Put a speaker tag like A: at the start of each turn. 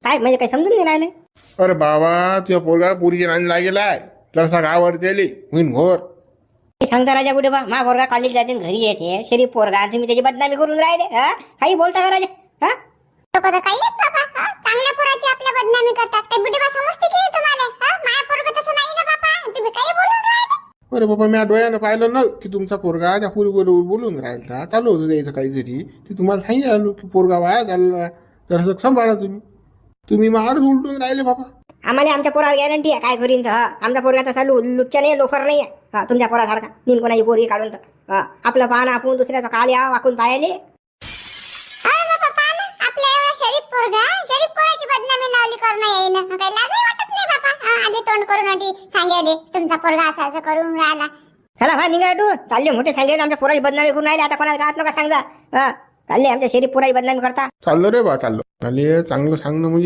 A: काय म्हणजे काही समजून नाही राहिले.
B: अरे बाबा तुझ्या पोरगा पुरीच्या नांदी लागेलाय जरसा गाव आवडतेली होईन घोर.
A: सांगता राजा कुठे बा मा पोरगा कॉलेज जाते घरी येते शरीफ पोरगा तुम्ही त्याची बदनामी करून राहिले. काही बोलता का राजा?
C: काही आहेत बाबा, चांगल्या पोराची आपल्या बदनामी करतात. काही बुढे बा समजते की तुम्हाला? माझ्या पोरग तसं नाही ना बाबा, तुम्ही काही बोलून राहिले.
B: अरे बाबा मी डोळ्यानं पाहिलं ना की तुमचा पोरगा त्या पोरीबरोबर बोलून राहिला, चालू होतं द्यायचं काहीतरी. ते तुम्हाला सांगितलं की पोरगा वाया झाला जरासं सांभाळा तुम्ही मारच उलटून राहिले बाबा.
A: आम्हाला आमच्या पोरावर गॅरंटी आहे काय करीन तर. आमच्या पोरगा तसा लुच्चा नाही, लोफर नाही आहे तुमच्या पोरासारखा. नीन कोणाची पोरगी काढून तर आपलं पाहणं आपण दुसऱ्याचं काल या वाकून पाहिले.
C: आपल्या एवढा शरीफ पोरगा, शरीफ पोराची बदनामी लावली करून येईन. काही लाजही वाटत नाही बाबा. आधी तोंड करून आधी सांगायले तुमचा पोरगा असं असं करून राहिला.
A: चला भा निघा तू. चालले मोठे सांगेल आमच्या पोराची बदनामी करून राहिले. आता कोणाला गात नका सांगा. चालले आमच्या शरीफ पोराची बदनामी करता.
B: चाललो रे बा चाललो. चांगलं सांगणं म्हणजे